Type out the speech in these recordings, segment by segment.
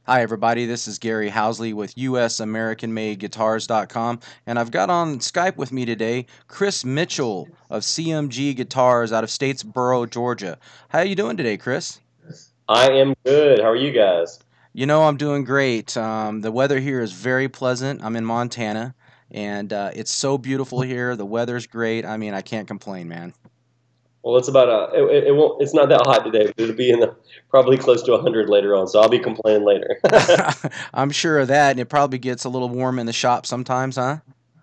Hi, everybody. This is Gary Housley with USAmericanMadeGuitars.com, and I've got on Skype with me today Chris Mitchell of CMG Guitars out of Statesboro, Georgia. How are you doing today, Chris? I am good. How are you guys? You know, I'm doing great. The weather here is very pleasant. I'm in Montana, and it's so beautiful here. The weather's great. I mean, I can't complain, man. Well, it's about it won't. It's not that hot today, but it'll be in the probably close to 100 later on. So I'll be complaining later. I'm sure of that, and it probably gets a little warm in the shop sometimes, huh?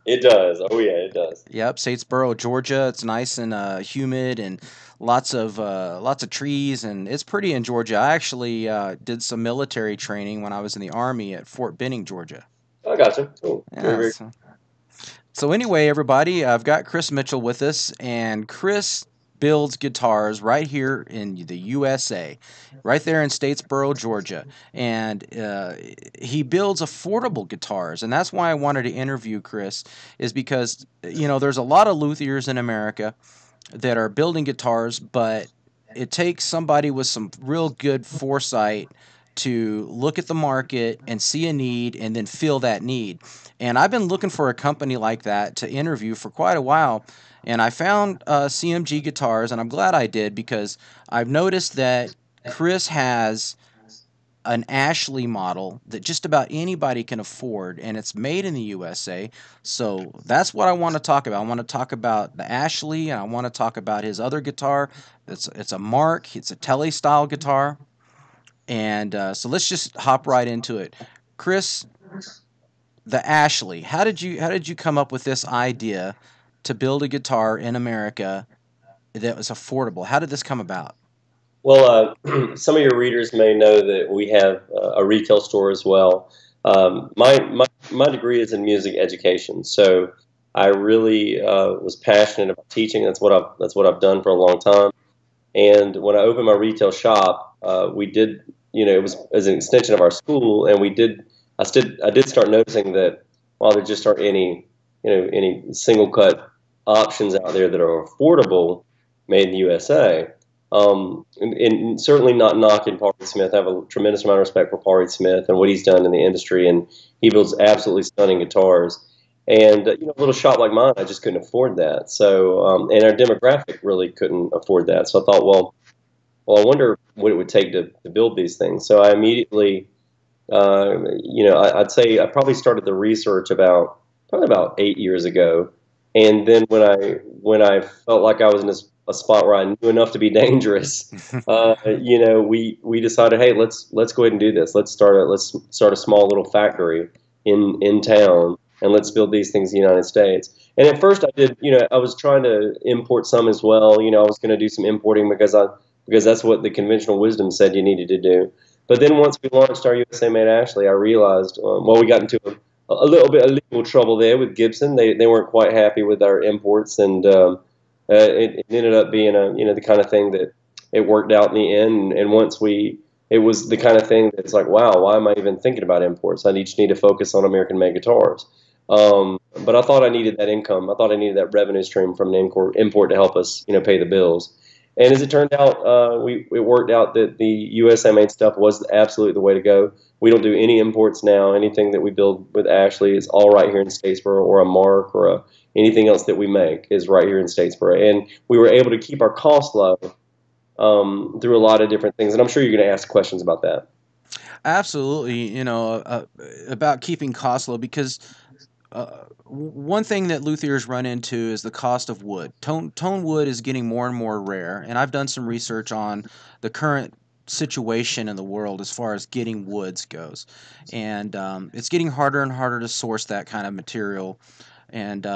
It does. Oh yeah, it does. Yep, Statesboro, Georgia. It's nice and humid and lots of trees, and it's pretty in Georgia. I actually did some military training when I was in the Army at Fort Benning, Georgia. I got you. Cool. Very Yeah. very. So anyway, everybody, I've got Chris Mitchell with us, and Chris builds guitars right here in the USA, right there in Statesboro, Georgia, and he builds affordable guitars, and that's why I wanted to interview Chris, is because there's a lot of luthiers in America that are building guitars, but it takes somebody with some real good foresight to look at the market and see a need and then fill that need. And I've been looking for a company like that to interview for quite a while. And I found CMG Guitars, and I'm glad I did because I've noticed that Chris has an Ashley model that just about anybody can afford, and it's made in the USA. So that's what I want to talk about. I want to talk about the Ashley, and I want to talk about his other guitar. It's a Mark. It's a Tele style guitar, and so let's just hop right into it. Chris, the Ashley. How did you come up with this idea to build a guitar in America that was affordable? How did this come about? Well, some of your readers may know that we have a retail store as well. My degree is in music education, so I really was passionate about teaching. That's what I've done for a long time. And when I opened my retail shop, we did, it was as an extension of our school, and I did start noticing that while there just aren't any single cut options out there that are affordable, made in the USA. And certainly not knocking Paul Reed Smith. I have a tremendous amount of respect for Paul Reed Smith and what he's done in the industry, and he builds absolutely stunning guitars. And a little shop like mine, I just couldn't afford that. So, and our demographic really couldn't afford that. So I thought, well, I wonder what it would take to build these things. So I immediately, I'd say I probably started the research probably about 8 years ago. And then when I felt like I was in a spot where I knew enough to be dangerous, we decided, hey, let's go ahead and do this. Let's start a small little factory in town, and let's build these things in the United States. And at first, I was trying to import some as well. I was going to do some importing because that's what the conventional wisdom said you needed to do. But then once we launched our USA Made Ashley, I realized, we got into a little bit of legal trouble there with Gibson. They weren't quite happy with our imports, and it ended up being the kind of thing that it worked out in the end. And it was the kind of thing that's like, wow, why am I even thinking about imports? I just need to focus on American made guitars. But I thought I needed that income. I thought I needed that revenue stream from an import to help us, pay the bills. And as it turned out, it worked out that the USA made stuff was absolutely the way to go. We don't do any imports now. Anything that we build with Ashley is all right here in Statesboro, or a Mark, or anything else that we make is right here in Statesboro. And we were able to keep our costs low through a lot of different things. And I'm sure you're going to ask questions about that. Absolutely, about keeping costs low because one thing that luthiers run into is the cost of wood. Tone wood is getting more and more rare, and I've done some research on the current situation in the world as far as getting woods goes, and it's getting harder and harder to source that kind of material, and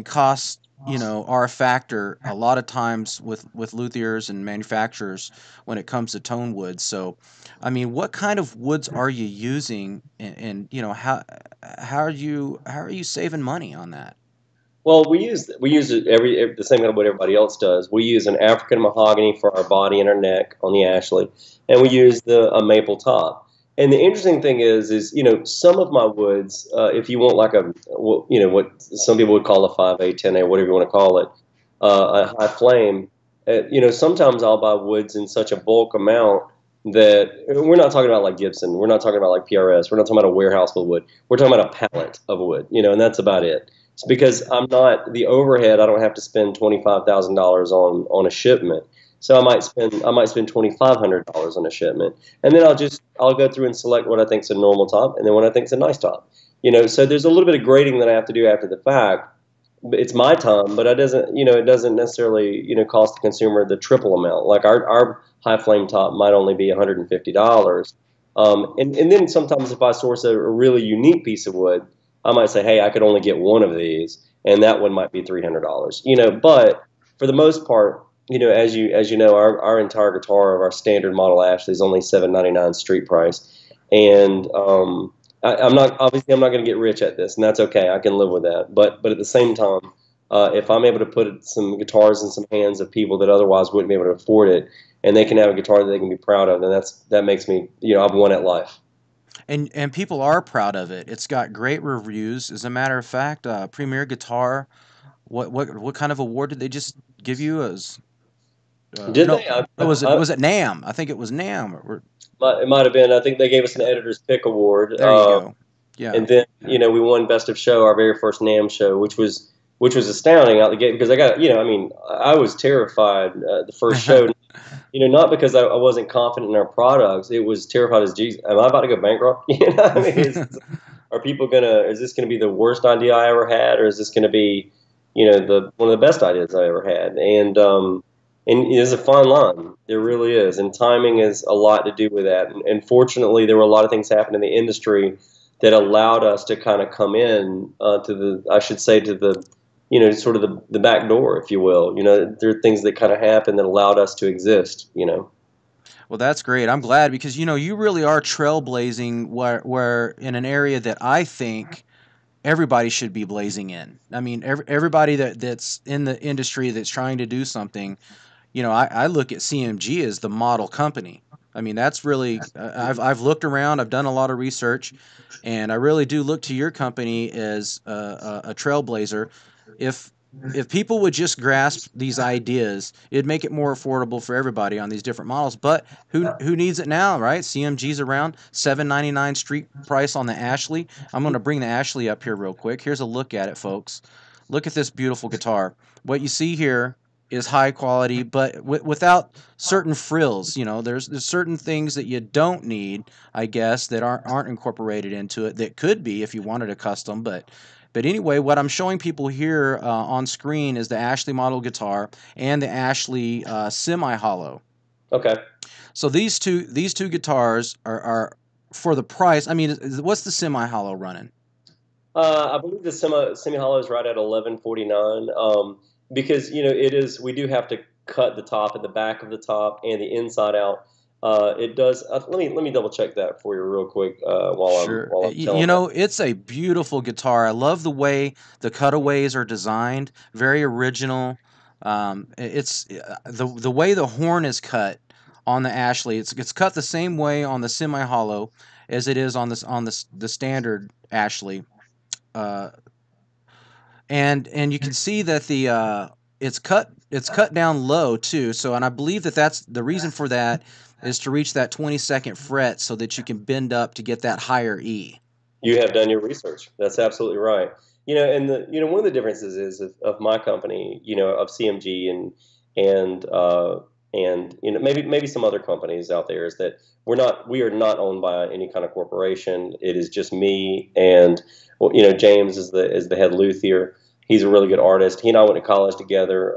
costs are a factor a lot of times with luthiers and manufacturers when it comes to tone woods. So I mean, what kind of woods are you using, and how are you saving money on that? Well, we use it the same kind of what everybody else does. We use an African mahogany for our body and our neck on the Ashley, and we use the a maple top. And the interesting thing is some of my woods, if you want like what some people would call a 5A, 10A, whatever you want to call it, a high flame. Sometimes I'll buy woods in such a bulk amount that we're not talking about like Gibson, we're not talking about like PRS, we're not talking about a warehouse full of wood. We're talking about a pallet of wood, and that's about it. It's because I'm not the overhead. I don't have to spend $25,000 on a shipment. So I might spend $2,500 on a shipment, and then I'll go through and select what I think is a normal top, and then what I think is a nice top. So there's a little bit of grading that I have to do after the fact. It's my time, but it doesn't necessarily cost the consumer the triple amount. Like our high flame top might only be $150. And then sometimes if I source a really unique piece of wood, I might say, hey, I could only get one of these, and that one might be $300. But for the most part, as you know, our entire guitar of our standard model Ashley is only $799 street price, and I'm not going to get rich at this, and that's okay. I can live with that. But at the same time, if I'm able to put some guitars in some hands of people that otherwise wouldn't be able to afford it, and they can have a guitar that they can be proud of, then that makes me, I've won at life. And people are proud of it. It's got great reviews. As a matter of fact, Premier Guitar. What kind of award did they just give you? As Did no, they? was it NAM? I think it was NAM. It might have been. I think they gave us an editor's pick award. There you go. Yeah. And then we won best of show, our very first NAM show, which was astounding out the gate because I was terrified the first show. Not because I wasn't confident in our products. It was terrified as Jesus. Am I about to go bankrupt? I mean, is this gonna be the worst idea I ever had, or is this gonna be, the one of the best ideas I ever had? And it's a fine line. There really is, and timing is a lot to do with that. And fortunately, there were a lot of things happening in the industry that allowed us to kind of come in to the sort of the back door, if you will. There are things that kind of happened that allowed us to exist. Well, that's great. I'm glad because you really are trailblazing where in an area that I think everybody should be blazing in. I mean, everybody that's in the industry that's trying to do something. I look at CMG as the model company. I mean, that's really I've looked around, I've done a lot of research, and I really do look to your company as a trailblazer. If if people would just grasp these ideas, it'd make it more affordable for everybody on these different models. But who needs it now, right? CMG's around $799 street price on the Ashley. I'm going to bring the Ashley up here real quick. Here's a look at it, folks. Look at this beautiful guitar. What you see here is high quality, but without certain frills. There's certain things that you don't need, I guess, that aren't incorporated into it. That could be if you wanted a custom, but anyway, what I'm showing people here on screen is the Ashley model guitar and the Ashley semi hollow. Okay. So these two guitars are for the price. I mean, what's the semi hollow running? I believe the semi hollow is right at 1149. Because it is. We do have to cut the top and the back of the top and the inside out. It does. Let me double check that for you real quick Sure. while I'm telling. It's a beautiful guitar. I love the way the cutaways are designed. Very original. It's the way the horn is cut on the Ashley. It's cut the same way on the semi hollow as it is on the standard Ashley. Uh, and you can see that it's cut down low too. So, and I believe that's the reason for that is to reach that 22nd fret so that you can bend up to get that higher E. You have done your research. That's absolutely right. And one of the differences is of my company, of CMG and maybe some other companies out there is that we are not owned by any kind of corporation. It is just me and James is the head luthier. He's a really good artist. He and I went to college together.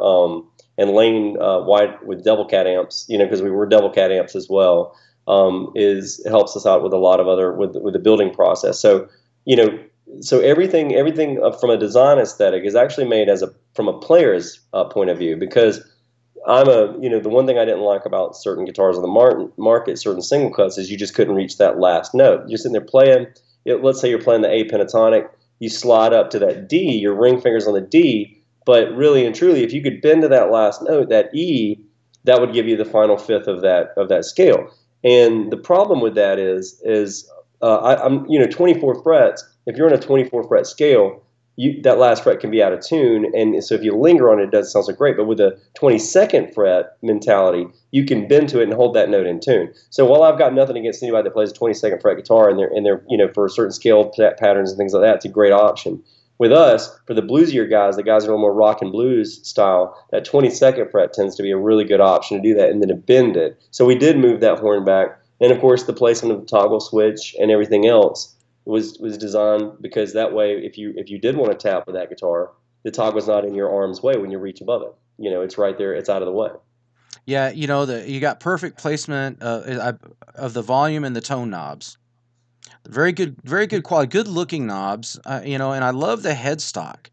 And Lane White with Devil Cat amps, because we were Devil Cat amps as well, helps us out with a lot of other with the building process. So everything from a design aesthetic is actually made from a player's point of view, because the one thing I didn't like about certain guitars on the market, certain single cuts, is you just couldn't reach that last note. You're sitting there playing. Let's say you're playing the A pentatonic, you slide up to that D, your ring finger's on the D. But really and truly, if you could bend to that last note, that E, that would give you the final fifth of that scale. And the problem with that is I'm 24 frets. If you're on a 24 fret scale, that last fret can be out of tune, and so if you linger on it, it does sound so great. But with a 22nd fret mentality, you can bend to it and hold that note in tune. So while I've got nothing against anybody that plays a 22nd fret guitar and they're for certain scale patterns and things like that, it's a great option. With us, for the bluesier guys, the guys that are a little more rock and blues style, that 22nd fret tends to be a really good option to do that and then to bend it. So we did move that horn back, and of course the placement of the toggle switch and everything else was designed because that way, if you did want to tap with that guitar, the toggle's not in your arm's way when you reach above it. It's right there. It's out of the way. Yeah, you got perfect placement of the volume and the tone knobs. Very good quality, good looking knobs. And I love the headstock.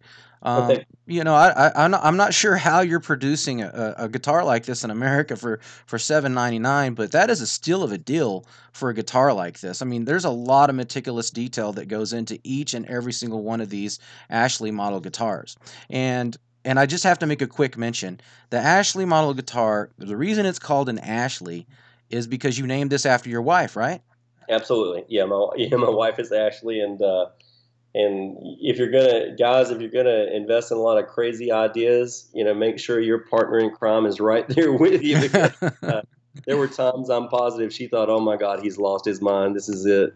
Okay. I'm not sure how you're producing a guitar like this in America for $7.99, but that is a steal of a deal for a guitar like this. I mean, there's a lot of meticulous detail that goes into each and every single one of these Ashley model guitars, and I just have to make a quick mention. The Ashley model guitar, the reason it's called an Ashley is because you named this after your wife, right? Absolutely. Yeah, my wife is Ashley, and if you're gonna invest in a lot of crazy ideas, make sure your partner in crime is right there with you because uh, there were times I'm positive she thought, "Oh my God, he's lost his mind. This is it."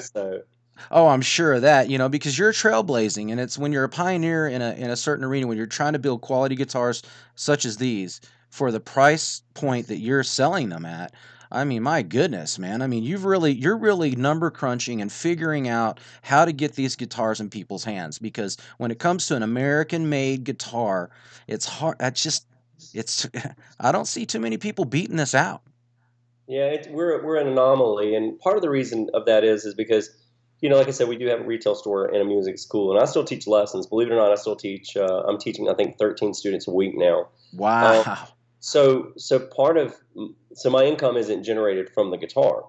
So Oh, I'm sure of that, because you're trailblazing, and it's when you're a pioneer in a certain arena, when you're trying to build quality guitars such as these for the price point that you're selling them at. I mean, my goodness, man. I mean, you're really number crunching and figuring out how to get these guitars in people's hands because when it comes to an American-made guitar, it's hard. It's I don't see too many people beating this out. yeah, we're an anomaly, and part of the reason of that is because, like I said, we do have a retail store and a music school, and I still teach lessons. Believe it or not, I still teach. I'm teaching, I think, 13 students a week now. Um, Wow. so my income isn't generated from the guitar.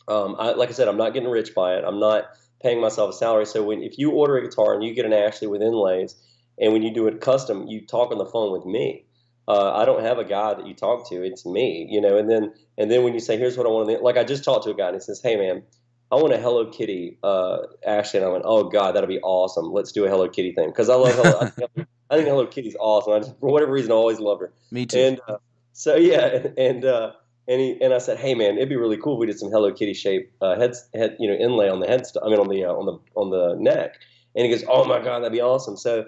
Like I said, I'm not getting rich by it. I'm not paying myself a salary. So if you order a guitar and you get an Ashley with inlays, and when you do it custom, you talk on the phone with me. I don't have a guy that you talk to. It's me, and then when you say, "Here's what I want," like I just talked to a guy and he says, "Hey man, I want a Hello Kitty Ashley," and I went, "Oh God, that'll be awesome. Let's do a Hello Kitty thing because I love Hello. I think Hello Kitty's awesome. For whatever reason, I always loved her. Me too. And so yeah, and I said, "Hey man, it'd be really cool if we did some Hello Kitty shape inlay on the I mean on the neck." And he goes, "Oh my God, that'd be awesome." So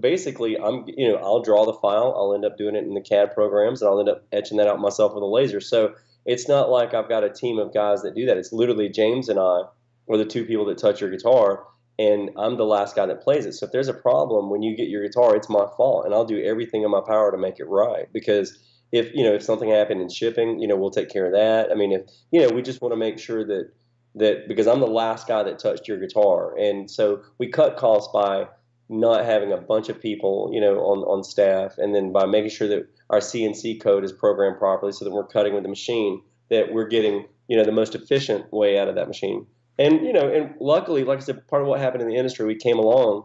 basically, I'll draw the file. I'll end up doing it in the CAD programs, and I'll end up etching that out myself with a laser. So it's not like I've got a team of guys that do that. It's literally James and I are the two people that touch your guitar, and I'm the last guy that plays it. So if there's a problem when you get your guitar, it's my fault, and I'll do everything in my power to make it right. Because if something happened in shipping, we'll take care of that. I mean, if we just want to make sure that because I'm the last guy that touched your guitar, and so we cut costs by not having a bunch of people, on staff, and then by making sure that our CNC code is programmed properly, so that we're cutting with the machine, that we're getting, the most efficient way out of that machine. And luckily, like I said, part of what happened in the industry, we came along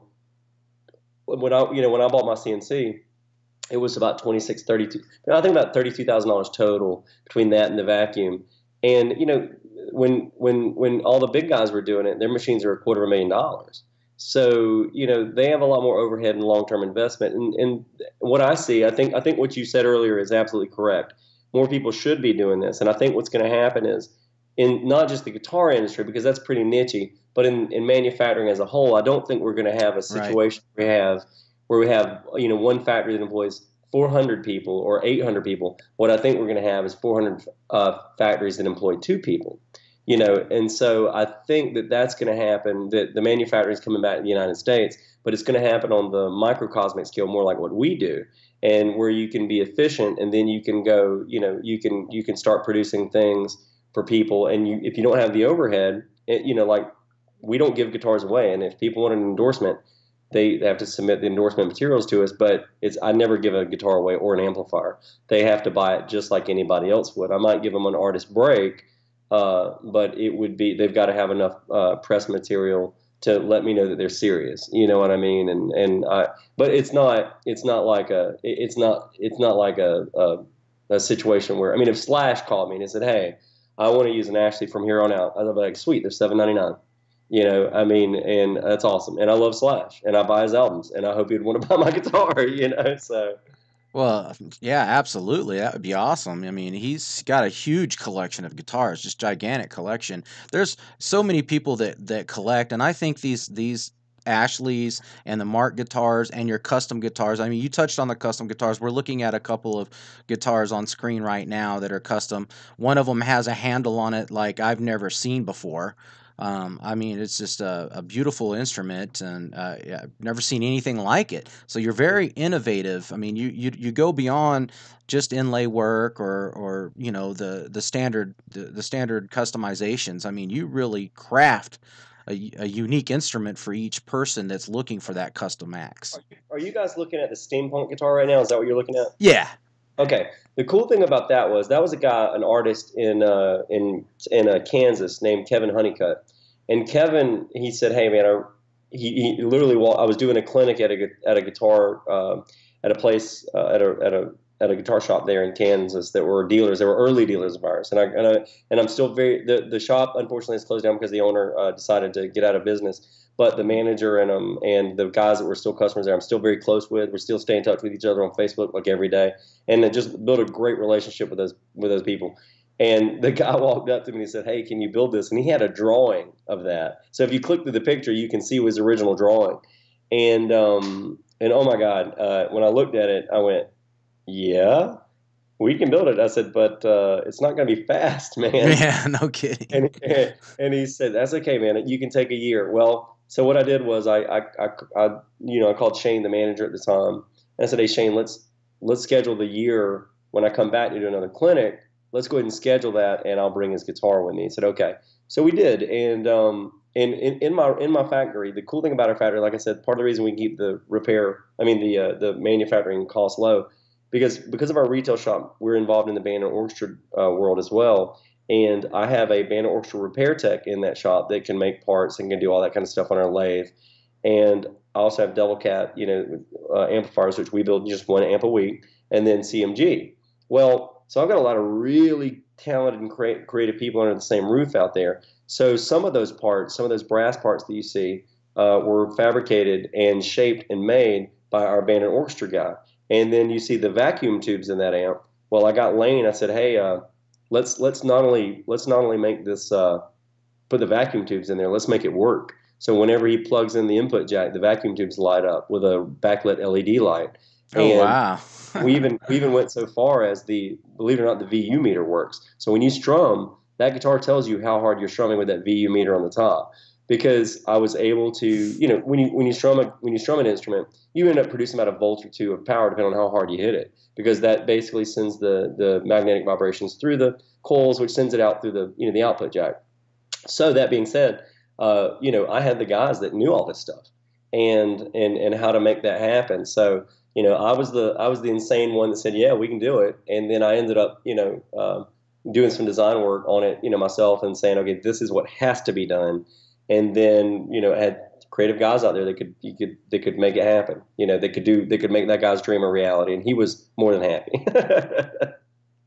when I bought my CNC, it was about 26, 32. I think about $32,000 total between that and the vacuum. And when all the big guys were doing it, their machines are $250,000. So they have a lot more overhead and long-term investment. And what I see, I think what you said earlier is absolutely correct. More people should be doing this, and I think what's going to happen is in not just the guitar industry because that's pretty nichey, but in manufacturing as a whole, I don't think we're going to have a Right. situation where we have one factory that employs 400 people or 800 people. What I think we're going to have is 400 factories that employ two people. And so I think that that's going to happen, that the manufacturing is coming back to the United States, but it's going to happen on the microcosmic scale, more like what we do, and where you can be efficient, and then you can go, you can start producing things for people, and if you don't have the overhead, like we don't give guitars away, and if people want an endorsement, they have to submit the endorsement materials to us, but I never give a guitar away or an amplifier. They have to buy it just like anybody else would. I might give them an artist break, but they've got to have enough press material to let me know that they're serious. You know what I mean? But it's not like a situation where, I mean, if Slash called me and said, "Hey, I want to use an Ashley from here on out," I'd be like, "Sweet, they're $7.99." I mean, and that's awesome. And I love Slash, and I buy his albums, and I hope he'd want to buy my guitar. So Well, yeah, absolutely. That would be awesome. I mean, he's got a huge collection of guitars, just gigantic collection. There's so many people that collect, and I think these Ashleys and the Mark guitars and your custom guitars. I mean, you touched on the custom guitars. We're looking at a couple of guitars on screen right now that are custom. One of them has a handle on it like I've never seen before. I mean, it's just a beautiful instrument, and yeah, I've never seen anything like it. So you're very innovative. I mean, you go beyond just inlay work or the standard customizations. I mean, you really craft a unique instrument for each person that's looking for that custom max. are you guys looking at the steampunk guitar right now? Is that what you're looking at? Yeah. Okay. The cool thing about that was a guy, an artist in Kansas named Kevin Honeycutt, and Kevin, he said, "Hey man, he literally while I was doing a clinic at a guitar at a place at a guitar shop there in Kansas that were dealers. They were early dealers of ours, and I'm still very the shop unfortunately is closed down because the owner decided to get out of business. But the manager and the guys that were still customers there, I'm still very close with. We're still staying in touch with each other on Facebook like every day, and it just built a great relationship with those people. And the guy walked up to me and he said, "Hey, can you build this?" And he had a drawing of that. So if you click through the picture, you can see his original drawing. And oh my God, when I looked at it, I went, "Yeah, we can build it." I said, "But it's not going to be fast, man." Yeah, no kidding. And he said, "That's okay, man. You can take a year." Well, so what I did was I called Shane, the manager at the time, and I said, "Hey, Shane, let's schedule the year when I come back to do another clinic. Let's go ahead and schedule that, and I'll bring his guitar with me." He said, "Okay." So we did, and in my factory, the cool thing about our factory, like I said, part of the reason we keep the manufacturing costs low, because of our retail shop, we're involved in the band and orchestra world as well. And I have a band and orchestra repair tech in that shop that can make parts and can do all that kind of stuff on our lathe. And I also have double cat, amplifiers, which we build just one amp a week, and then CMG. Well, so I've got a lot of really talented and creative people under the same roof out there. So some of those parts, some of those brass parts that you see, were fabricated and shaped and made by our band and orchestra guy. And then you see the vacuum tubes in that amp. Well, I got Lane. I said, "Hey, let's not only make this put the vacuum tubes in there. Let's make it work." So whenever he plugs in the input jack, the vacuum tubes light up with a backlit LED light. Oh And wow. we even went so far as believe it or not, the VU meter works. So when you strum, that guitar tells you how hard you're strumming with that VU meter on the top. Because I was able to, when you strum an instrument, you end up producing about a volt or two of power depending on how hard you hit it. Because that basically sends the magnetic vibrations through the coils, which sends it out through the output jack. So that being said, I had the guys that knew all this stuff and how to make that happen. So I was the insane one that said, "Yeah, we can do it." And then I ended up doing some design work on it, myself, and saying, "Okay, this is what has to be done." And then I had creative guys out there that could make it happen. They could make that guy's dream a reality, and he was more than happy.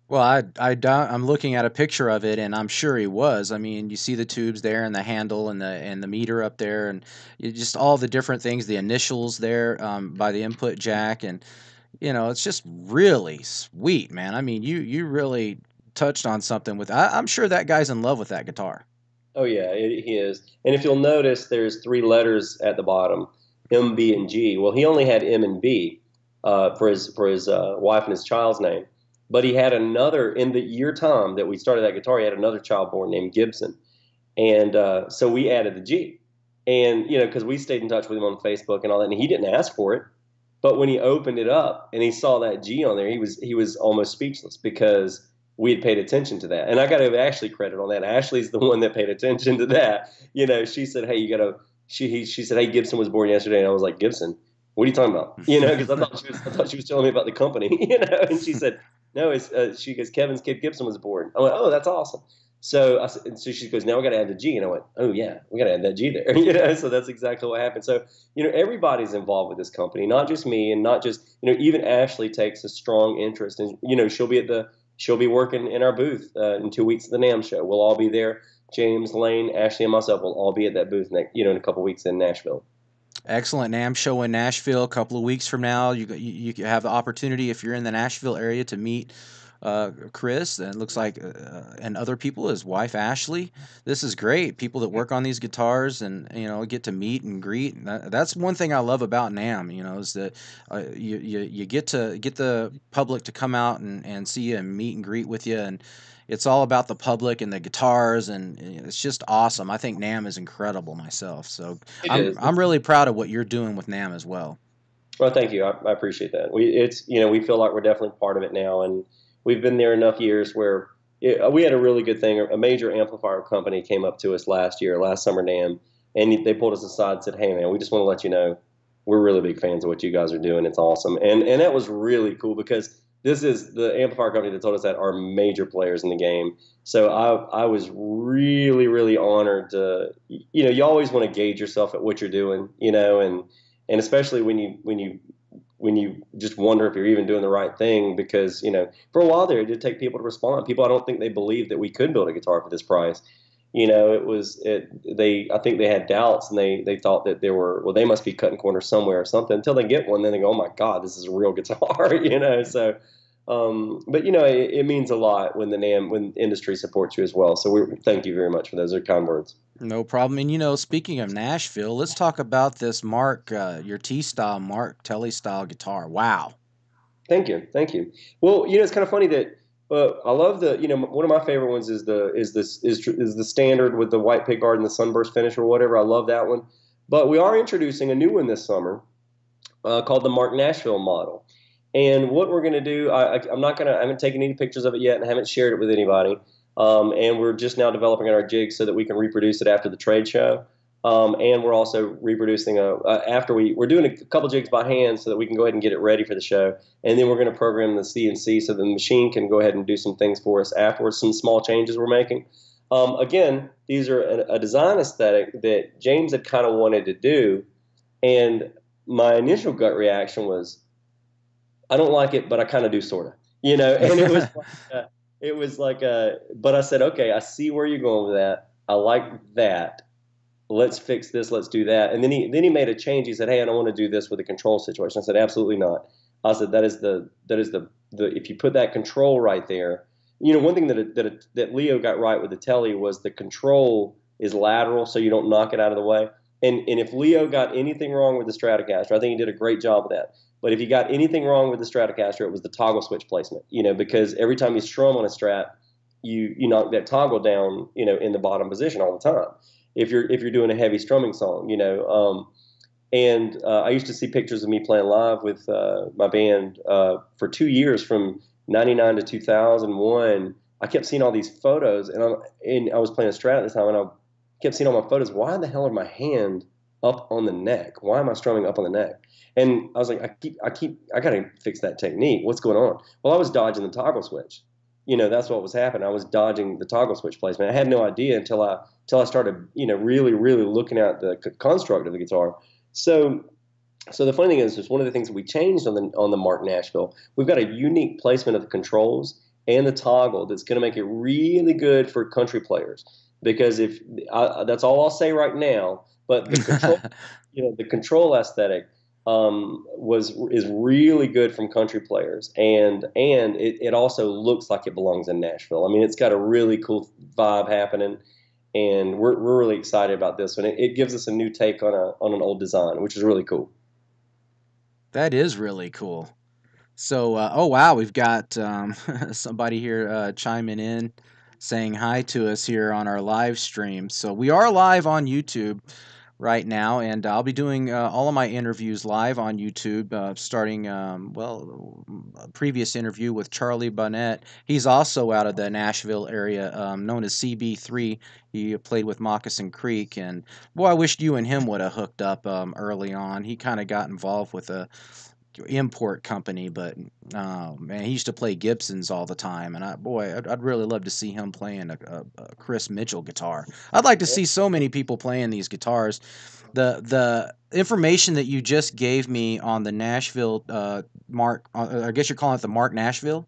Well, I'm looking at a picture of it, and I'm sure he was. I mean, you see the tubes there, and the handle, and the meter up there, and just all the different things, the initials there by the input jack, and it's just really sweet, man. I mean, you really touched on something with. I'm sure that guy's in love with that guitar. Oh yeah, he is. And if you'll notice, there's three letters at the bottom, M, B, and G. Well, he only had M and B for his wife and his child's name, but he had another in the year time that we started that guitar. He had another child born named Gibson, and so we added the G. And because we stayed in touch with him on Facebook and all that, and he didn't ask for it, but when he opened it up and he saw that G on there, he was almost speechless because we had paid attention to that. And I got to give Ashley credit on that. Ashley's the one that paid attention to that. She said, "Hey, you got to." She said, "Hey, Gibson was born yesterday," and I was like, "Gibson? What are you talking about?" Because I thought she was telling me about the company. And she said, "No, it's." She goes, "Kevin's kid Gibson was born." I went, "Oh, that's awesome." So she goes, "Now we got to add the G," and I went, "Oh yeah, we got to add that G there." So that's exactly what happened. So everybody's involved with this company, not just me, and not just even Ashley takes a strong interest, and she'll be at she'll be working in our booth in 2 weeks at the NAM show. We'll all be there. James, Lane, Ashley, and myself will all be at that booth in a couple weeks in Nashville. Excellent. NAM show in Nashville a couple of weeks from now. You have the opportunity, if you're in the Nashville area, to meet Chris, and it looks like and other people, his wife Ashley. This is great. People that work on these guitars, and get to meet and greet. And that's one thing I love about NAM. Is that you get to get the public to come out and see you and meet and greet with you, and it's all about the public and the guitars, and it's just awesome. I think NAM is incredible myself. So It I'm is. I'm really proud of what you're doing with NAM as well. Well, thank you. I appreciate that. We feel like we're definitely part of it now, and we've been there enough years where we had a really good thing. A major amplifier company came up to us last summer, NAM, and they pulled us aside and said, "Hey, man, we just want to let you know we're really big fans of what you guys are doing. It's awesome." And that was really cool because this is the amplifier company that told us that are major players in the game. So I was really, really honored to, you always want to gauge yourself at what you're doing, and especially when you just wonder if you're even doing the right thing, because for a while there it did take people to respond. People, I don't think they believed that we could build a guitar for this price. They, I think they had doubts, and they thought that they must be cutting corners somewhere or something, until they get one. Then they go, oh my god, this is a real guitar. So but it means a lot when when industry supports you as well. So we thank you very much for those. Those are kind words. No problem. And speaking of Nashville, let's talk about this Mark, your T style Mark Telly style guitar. Wow. Thank you, thank you. Well, it's kind of funny that I love one of my favorite ones is the standard with the white pickguard and the sunburst finish or whatever. I love that one. But we are introducing a new one this summer called the Mark Nashville model. And what we're going to do, I haven't taken any pictures of it yet, and I haven't shared it with anybody. And we're just now developing our jigs so that we can reproduce it after the trade show. And we're also reproducing we're doing a couple jigs by hand so that we can go ahead and get it ready for the show. And then we're going to program the CNC so the machine can go ahead and do some things for us afterwards, some small changes we're making. Again, these are a design aesthetic that James had kind of wanted to do. And my initial gut reaction was, I don't like it, but I kind of do, sort of, and but I said, okay, I see where you're going with that. I like that. Let's fix this. Let's do that. And then he made a change. He said, hey, I don't want to do this with a control situation. I said, absolutely not. I said, that is the if you put that control right there, one thing that Leo got right with the Telly was the control is lateral, so you don't knock it out of the way. And if Leo got anything wrong with the Stratocaster, I think he did a great job of that. But if he got anything wrong with the Stratocaster, it was the toggle switch placement. Because every time you strum on a Strat, you knock that toggle down, in the bottom position all the time. If you're doing a heavy strumming song, and I used to see pictures of me playing live with my band for 2 years, from '99 to 2001. I kept seeing all these photos, and I was playing a Strat at the time, and I kept seeing all my photos. Why the hell are my hand up on the neck? Why am I strumming up on the neck? And I was like, I gotta fix that technique. What's going on? Well, I was dodging the toggle switch. That's what was happening. I was dodging the toggle switch placement. I had no idea until I started, really, really looking at the construct of the guitar. So the funny thing is one of the things that we changed on the Mark Nashville. We've got a unique placement of the controls and the toggle that's going to make it really good for country players. Because that's all I'll say right now. But the control, the control aesthetic is really good from country players, and it also looks like it belongs in Nashville. I mean, it's got a really cool vibe happening, and we're really excited about this one. It gives us a new take on an old design, which is really cool. That is really cool. So, oh wow, we've got somebody here chiming in, saying hi to us here on our live stream. So we are live on YouTube right now, and I'll be doing all of my interviews live on YouTube, starting, a previous interview with Charlie Bunnett. He's also out of the Nashville area, known as CB3. He played with Moccasin Creek, and boy, I wished you and him would have hooked up early on. He kind of got involved with a import company, but man, he used to play Gibsons all the time, and I'd really love to see him playing a Chris Mitchell guitar. I'd like to see so many people playing these guitars. The information that you just gave me on the Nashville Mark, I guess you're calling it the Mark Nashville.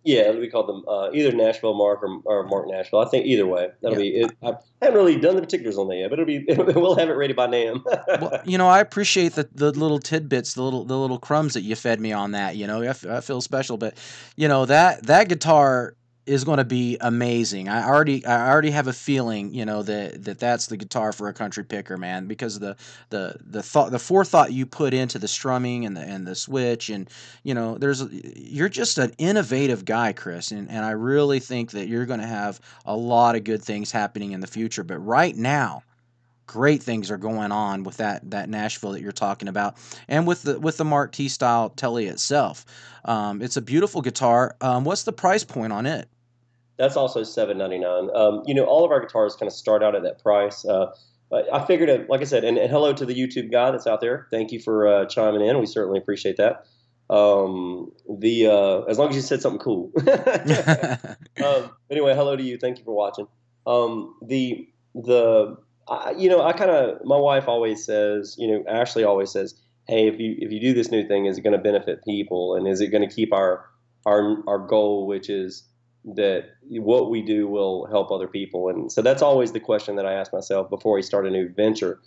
Yeah, we call them either Nashville Mark or Mark Nashville. I think either way, that'll Yeah. be it. I haven't really done the particulars on that yet, but it'll be we'll have it ready by NAM. Well, I appreciate the little tidbits, the little crumbs that you fed me on that. I feel special, but that guitar is going to be amazing. I already have a feeling, that's the guitar for a country picker, man, because of the thought, the forethought you put into the strumming and the switch, and you're just an innovative guy, Chris, and I really think that you're going to have a lot of good things happening in the future. But right now, great things are going on with that Nashville that you're talking about, and with the Mark T style Telly itself. It's a beautiful guitar. What's the price point on it? That's also $7.99. All of our guitars kind of start out at that price. But I figured, like I said, and hello to the YouTube guy that's out there. Thank you for chiming in. We certainly appreciate that. The As long as you said something cool. Anyway, hello to you. Thank you for watching. The I kind of my wife always says, Ashley always says, hey, if you do this new thing, is it going to benefit people, and is it going to keep our goal, which is that what we do will help other people. And so that's always the question that I ask myself before I start a new venture.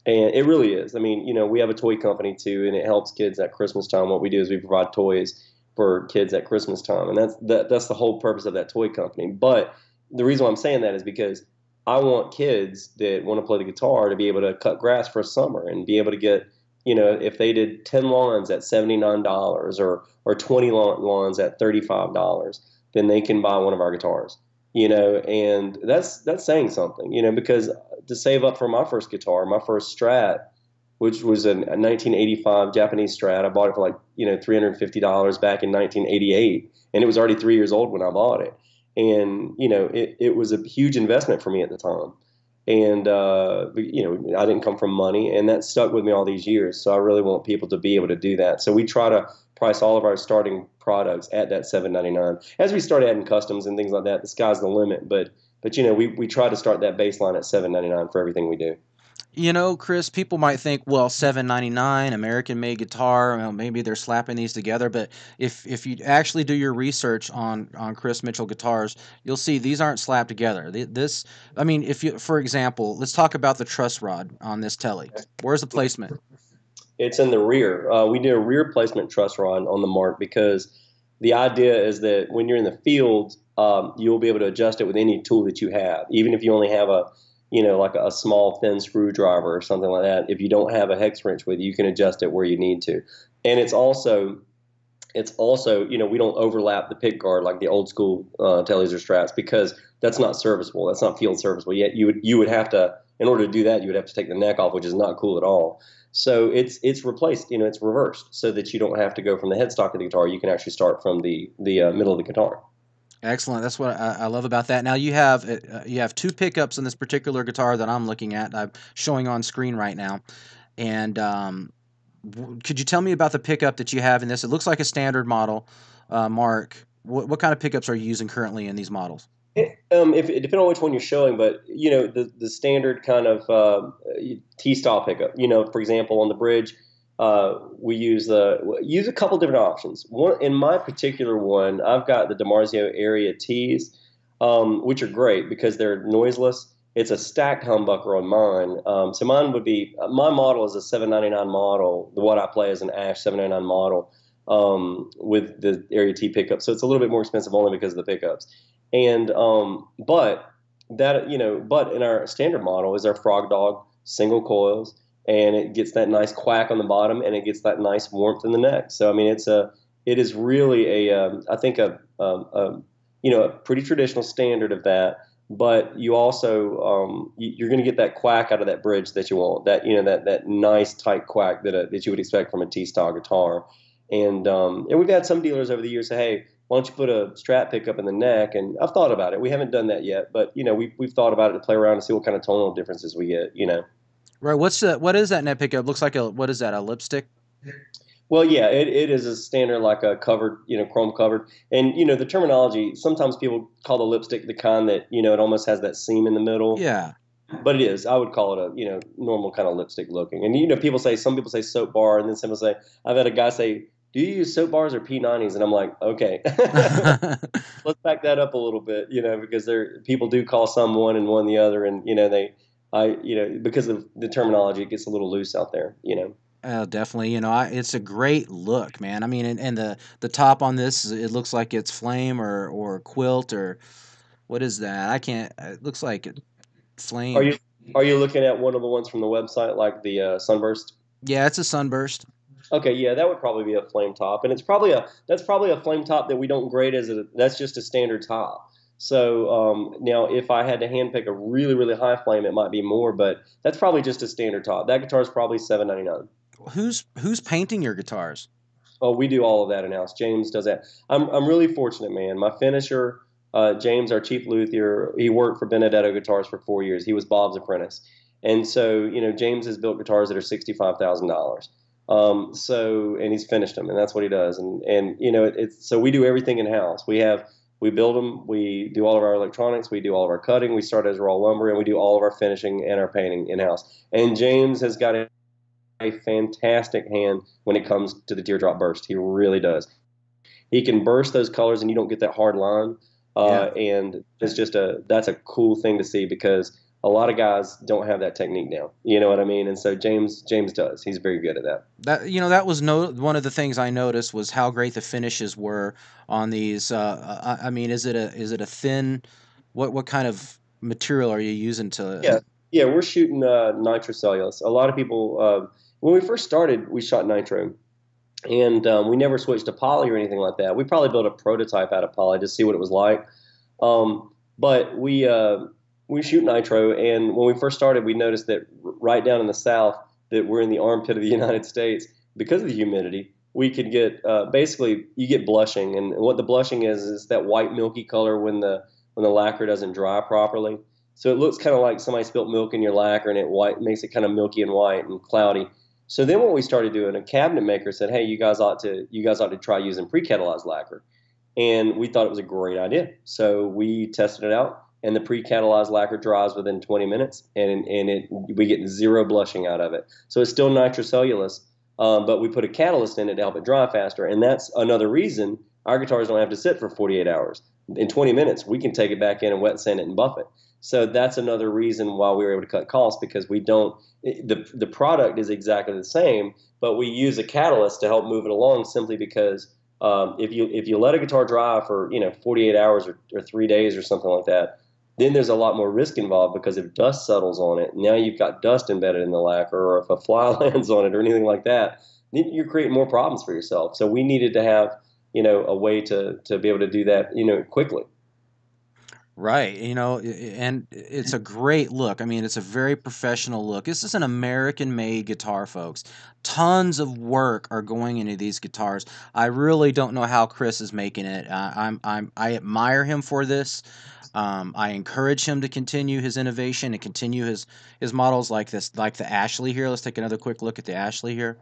And it really is. I mean, we have a toy company too, and it helps kids at Christmas time. What we do is we provide toys for kids at Christmas time, and that's the whole purpose of that toy company. But the reason why I'm saying that is because I want kids that want to play the guitar to be able to cut grass for summer and be able to get, if they did 10 lawns at $79 or 20 lawns at $35, then they can buy one of our guitars. And that's saying something, because to save up for my first guitar, my first Strat, which was a 1985 Japanese Strat. I bought it for like, $350 back in 1988, and it was already 3 years old when I bought it. And, it was a huge investment for me at the time. And, I didn't come from money, and that stuck with me all these years. So I really want people to be able to do that. So we try to price all of our starting products at that $7.99. As we start adding customs and things like that, the sky's the limit. But we try to start that baseline at $7.99 for everything we do. Chris, people might think, well, $7.99, American made guitar, well, maybe they're slapping these together. But if you actually do your research on Chris Mitchell guitars, you'll see these aren't slapped together. I mean, if you, for example, let's talk about the truss rod on this Telly. Where's the placement? It's in the rear. We do a rear placement truss rod on the Mark because the idea is that when you're in the field, you'll be able to adjust it with any tool that you have, even if you only have like a small thin screwdriver or something like that. If you don't have a hex wrench with you, you can adjust it where you need to. And it's also, we don't overlap the pick guard like the old school Tellys or Strats because that's not serviceable. That's not field serviceable. Yet you would have to, in order to do that, you would have to take the neck off, which is not cool at all. So it's replaced, it's reversed so that you don't have to go from the headstock of the guitar. You can actually start from the middle of the guitar. Excellent. That's what I love about that. Now you have two pickups in this particular guitar that I'm looking at. I'm showing on screen right now, and could you tell me about the pickup that you have in this? It looks like a standard model, Mark. What kind of pickups are you using currently in these models? If it depends on which one you're showing, but the standard kind of T-style pickup. For example, on the bridge, we use a couple different options. One in my particular one, I've got the DiMarzio area T's, which are great because they're noiseless. It's a stacked humbucker on mine. So mine would be my model is a 799 model. What I play is an Ash 799 model with the area T pickup. So it's a little bit more expensive only because of the pickups. And but in our standard model is our Frog Dog single coils, and it gets that nice quack on the bottom, and it gets that nice warmth in the neck. So I mean, it is really I think a pretty traditional standard of that. But you also you're going to get that quack out of that bridge that you want, that nice tight quack that you would expect from a T style guitar. And we've had some dealers over the years say, hey, why don't you put a Strat pickup in the neck? And I've thought about it. We haven't done that yet, but we've thought about it to play around and see what kind of tonal differences we get. Right. What is that net pickup? Looks like what is that? A lipstick? Well, yeah, it is a standard like a covered, chrome covered. And the terminology, sometimes people call the lipstick the kind that, it almost has that seam in the middle. Yeah. But it is. I would call it a normal kind of lipstick looking. And people say, some people say soap bar, and then some people say, I've had a guy say do you use soap bars or P90s? And I'm like, okay, let's back that up a little bit, because people do call some one and one the other, and because of the terminology, it gets a little loose out there. Definitely. It's a great look, man. I mean, and the top on this, it looks like it's flame or quilt or what is that? I can't. It looks like Are flame. you are you looking at one of the ones from the website, like the Sunburst? Yeah, it's a sunburst. Okay, yeah, that would probably be a flame top, and that's probably a flame top that we don't grade that's just a standard top. So now, if I had to handpick a really really high flame, it might be more, but that's probably just a standard top. That guitar is probably $799. Who's painting your guitars? Oh, we do all of that in house. James does that. I'm really fortunate, man. My finisher, James, our chief luthier, he worked for Benedetto Guitars for 4 years. He was Bob's apprentice, and so James has built guitars that are $65,000. And he's finished them, and that's what he does. And it's so we do everything in house. We build them, we do all of our electronics, we do all of our cutting, we start as raw lumber, and we do all of our finishing and our painting in house. And James has got a fantastic hand when it comes to the teardrop burst. He really does. He can burst those colors, and you don't get that hard line. Yeah. And that's a cool thing to see, because a lot of guys don't have that technique now. You know what I mean? And so James does. He's very good at that. That was one of the things I noticed was how great the finishes were on these. I mean, is it a thin? What kind of material are you using to? Yeah, yeah, we're shooting nitrocellulose. A lot of people, when we first started, we shot nitro, and we never switched to poly or anything like that. We probably built a prototype out of poly to see what it was like. But we shoot nitro, and when we first started, we noticed that right down in the south, that we're in the armpit of the United States, because of the humidity, we could get basically you get blushing, and what the blushing is that white milky color when the lacquer doesn't dry properly. So it looks kind of like somebody spilt milk in your lacquer, and it makes it kind of milky and white and cloudy. So then what we started doing, a cabinet maker said, "Hey, you guys ought to try using pre-catalyzed lacquer," and we thought it was a great idea. So we tested it out, and the pre-catalyzed lacquer dries within 20 minutes, and we get zero blushing out of it. So it's still nitrocellulose, but we put a catalyst in it to help it dry faster, and that's another reason our guitars don't have to sit for 48 hours. In 20 minutes, we can take it back in and wet sand it and buff it. So that's another reason why we were able to cut costs, because we don't the product is exactly the same, but we use a catalyst to help move it along, simply because if you let a guitar dry for 48 hours or 3 days or something like that, then there's a lot more risk involved, because if dust settles on it, now you've got dust embedded in the lacquer, or if a fly lands on it or anything like that, then you're creating more problems for yourself. So we needed to have a way to be able to do that quickly. Right, and it's a great look. I mean, it's a very professional look. This is an American-made guitar, folks. Tons of work are going into these guitars. I really don't know how Chris is making it. I admire him for this. I encourage him to continue his innovation and continue his models like this, like the Ashley here. Let's take another quick look at the Ashley here,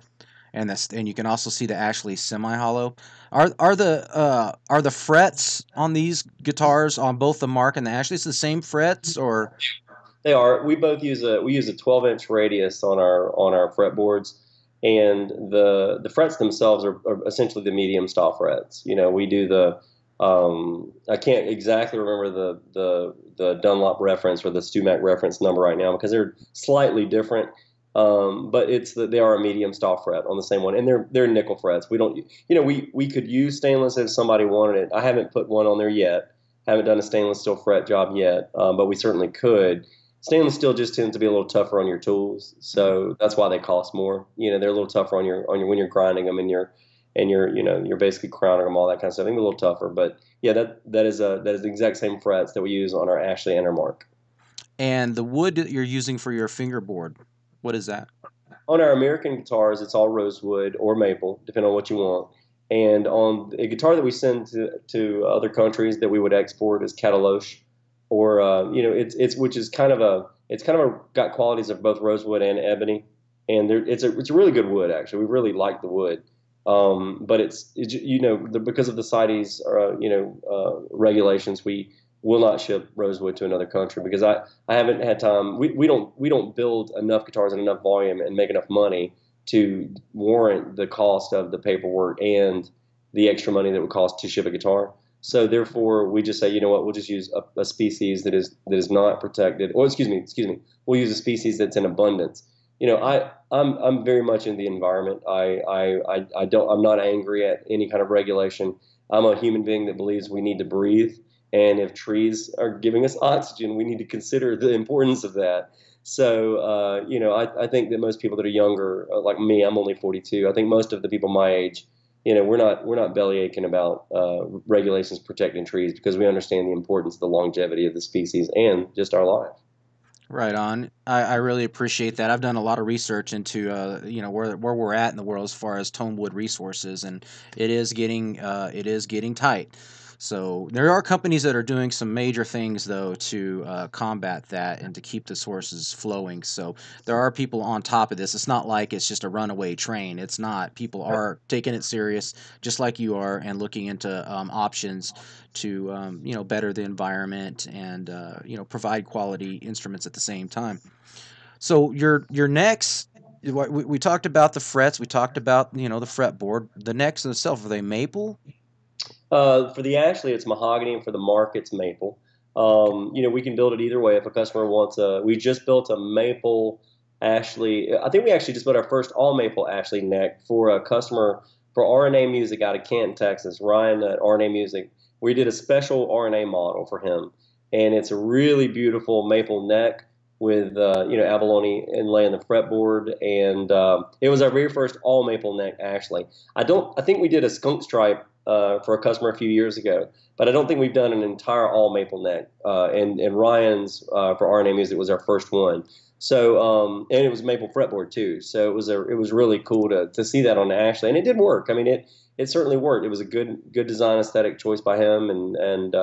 and you can also see the Ashley semi-hollow. Are the frets on these guitars on both the Mark and the Ashley the same frets, or? They are. We use a 12-inch radius on our fretboards, and the frets themselves are essentially the medium style frets. We do the I can't exactly remember the Dunlop reference or the Stumac reference number right now, because they're slightly different. But they are a medium style fret on the same one, and they're nickel frets. We don't, we could use stainless if somebody wanted it. I haven't put one on there yet. Haven't done a stainless steel fret job yet, but we certainly could. Stainless steel just tends to be a little tougher on your tools, so that's why they cost more. They're a little tougher on your when you're grinding them, and you're basically crowning them, all that kind of stuff. I think a little tougher, but yeah, that is the exact same frets that we use on our Ashley and our Mark. And the wood that you're using for your fingerboard, what is that? On our American guitars, it's all rosewood or maple, depending on what you want. And on a guitar that we send to other countries that we would export is Cataloche, or it's which is got qualities of both rosewood and ebony, and it's a really good wood, actually. We really like the wood, but because of the CITES regulations, we will not ship rosewood to another country, because I haven't had time. We don't build enough guitars in enough volume and make enough money to warrant the cost of the paperwork and the extra money that it would cost to ship a guitar. So therefore, we just say, you know what, we'll just use a species that is not protected. Or excuse me, we'll use a species that's in abundance. I'm very much in the environment. I don't I'm not angry at any kind of regulation. I'm a human being that believes we need to breathe, and if trees are giving us oxygen, we need to consider the importance of that. So, I think that most people that are younger, like me, I'm only 42. I think most of the people my age, we're not belly aching about regulations protecting trees because we understand the importance, the longevity of the species, and just our life. Right on. I really appreciate that. I've done a lot of research into where we're at in the world as far as tone wood resources, and it is getting tight. So there are companies that are doing some major things though to combat that and to keep the sources flowing. So there are people on top of this. It's not like it's just a runaway train. It's not. People are taking it serious, just like you are, and looking into options to better the environment and provide quality instruments at the same time. So your necks, we talked about the frets, we talked about the fretboard, the necks themselves, are they maple? For the Ashley, it's mahogany, and for the Mark, it's maple. We can build it either way if a customer wants a. We just built a maple Ashley. I think we actually just built our first all maple Ashley neck for a customer for RNA Music out of Canton, Texas. Ryan at RNA Music. We did a special RNA model for him, and it's a really beautiful maple neck with abalone inlay in the fretboard, and it was our very first all maple neck. Actually, I think we did a skunk stripe for a customer a few years ago, but I don't think we've done an entire all maple neck. And Ryan's for RNA Music was our first one. So and it was maple fretboard too. So it was really cool to see that on Ashley, and it did work. I mean it certainly worked. It was a good design aesthetic choice by him, and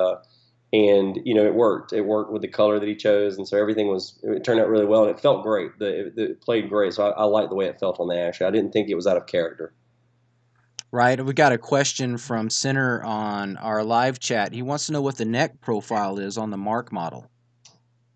it worked. It worked with the color that he chose, and so it turned out really well, and it felt great. It played great. So I liked the way it felt on the Ashley. I didn't think it was out of character. Right. We got a question from Center on our live chat. He wants to know what the neck profile is on the Mark model.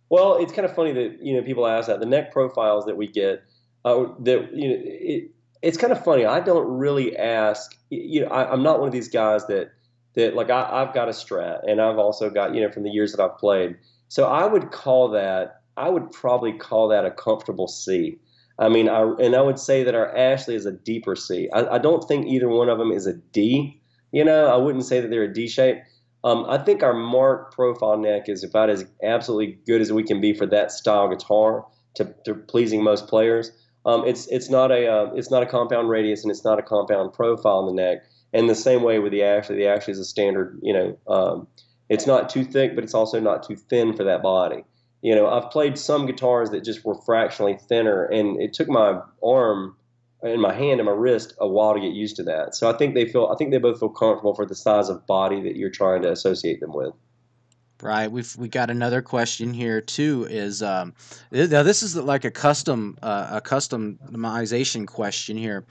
Well, it's kind of funny that people ask that. The neck profiles that we get, it's kind of funny. I don't really ask. I'm not one of these guys that like I've got a Strat, and I've also got from the years that I've played. So I would probably call that a comfortable C. I mean, I would say that our Ashley is a deeper C. I don't think either one of them is a D. I wouldn't say that they're a D shape. I think our Mark profile neck is about as absolutely good as we can be for that style guitar to pleasing most players. It's not a compound radius, and it's not a compound profile in the neck. And the same way with the Ashley. The Ashley is a standard. It's not too thick, but it's also not too thin for that body. I've played some guitars that just were fractionally thinner, and it took my arm and my hand and my wrist a while to get used to that. So I think they both feel comfortable for the size of body that you're trying to associate them with. Right. We got another question here too. Is now this is like a customization question here.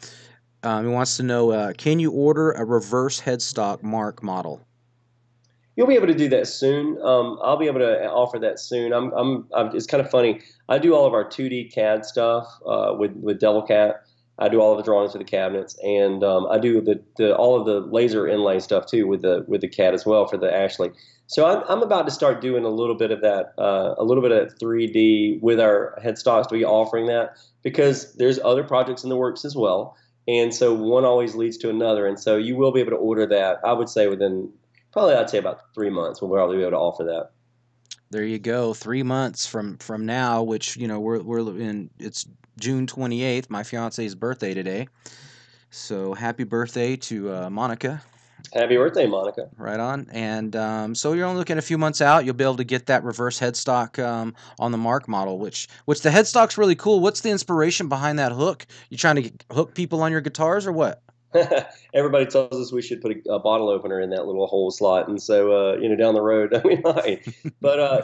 He wants to know, can you order a reverse headstock Mark model? You'll be able to do that soon. I'll be able to offer that soon. It's kind of funny. I do all of our 2D CAD stuff with Devil Cat. I do all of the drawings for the cabinets, and I do the all of the laser inlay stuff too with the CAD as well for the Ashley. So I'm about to start doing a little bit of 3D with our headstocks to be offering that because there's other projects in the works as well, and so one always leads to another, and so you will be able to order that. I would say within probably I'd say about 3 months we'll probably be able to offer that. There you go. 3 months from now, which we're in. It's June 28th. My fiance's birthday today. So happy birthday to Monica. Happy birthday, Monica. Right on. And so you're only looking a few months out. You'll be able to get that reverse headstock on the Mark model, which the headstock's really cool. What's the inspiration behind that hook? You trying to hook people on your guitars or what? Everybody tells us we should put a bottle opener in that little hole slot, and so down the road we might. But I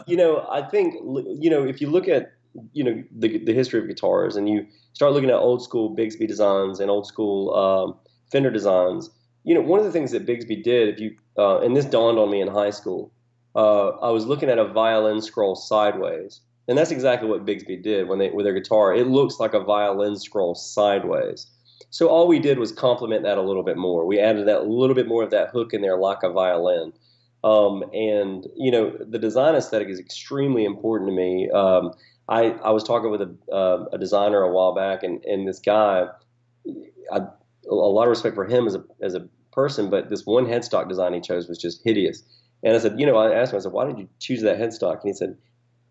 think if you look at the history of guitars, and you start looking at old school Bigsby designs and old school Fender designs, one of the things that Bigsby did, if you and this dawned on me in high school, I was looking at a violin scroll sideways, And that's exactly what Bigsby did when they with their guitar. It looks like a violin scroll sideways. So all we did was complement that a little bit more. We added that a little bit more of that hook in there, like a violin. And the design aesthetic is extremely important to me. I was talking with a designer a while back, and this guy, I, a lot of respect for him as a person, but this one headstock design he chose was just hideous. And I said, I asked him, I said, why did you choose that headstock? And he said,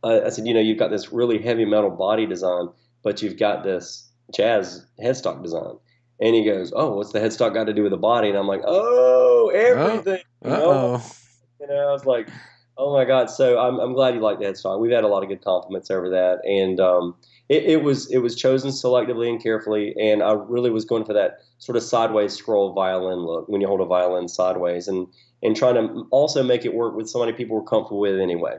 I said, you've got this really heavy metal body design, but you've got this jazz headstock design. And he goes, oh, what's the headstock got to do with the body? And I'm like, oh, Oh, everything. Oh my, uh-oh. I was like, oh my God. So I'm glad you like the headstock. We've had a lot of good compliments over that. And it was chosen selectively and carefully. And I really was going for that sort of sideways scroll violin look when you hold a violin sideways and trying to also make it work with somebody people were comfortable with anyway.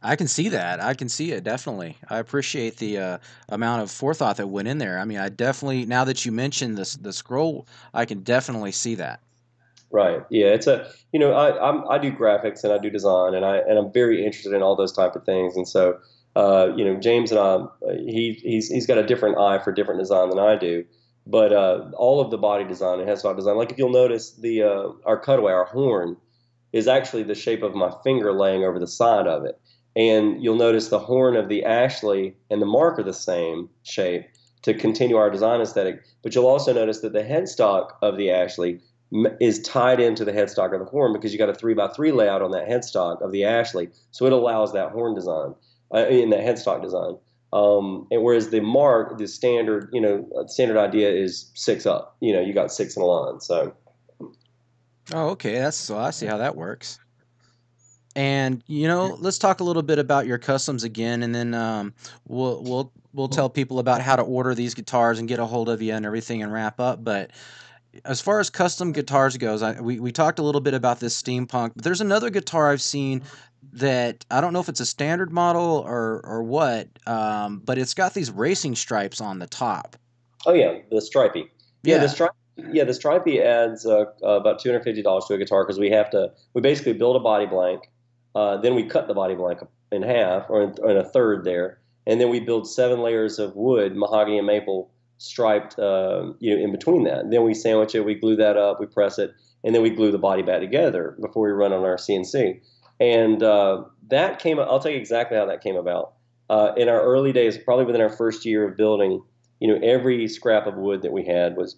I can see that. I can see it definitely. I appreciate the amount of forethought that went in there. I mean, I definitely now that you mentioned this the scroll, I can definitely see that. Right. Yeah. It's I do graphics and I do design and I'm very interested in all those type of things. And so, James and he's got a different eye for different design than I do. But all of the body design and headstock design, like if you'll notice our cutaway, our horn is actually the shape of my finger laying over the side of it. And you'll notice the horn of the Ashley and the mark are the same shape to continue our design aesthetic. But you'll also notice that the headstock of the Ashley is tied into the headstock of the horn because you got a 3x3 layout on that headstock of the Ashley, so it allows that horn design in that headstock design. And whereas the mark, the standard idea is six up. You got six in a line. So Oh, okay. That's so I see how that works. And let's talk a little bit about your customs again, and then we'll tell people about how to order these guitars and get a hold of you and everything and wrap up. But as far as custom guitars goes, we talked a little bit about this steampunk, but there's another guitar I've seen that I don't know if it's a standard model or what, but it's got these racing stripes on the top. oh yeah, the stripey. Yeah, the Yeah. stripe. Yeah, the stripey adds about $250 to a guitar because we basically build a body blank, then we cut the body blank in half or in a third there, and then we build 7 layers of wood, mahogany and maple striped, in between that. And then we sandwich it, we glue that up, we press it, and then we glue the body back together before we run on our CNC. And that came. I'll tell you exactly how that came about. In our early days, probably within our first year of building, every scrap of wood that we had was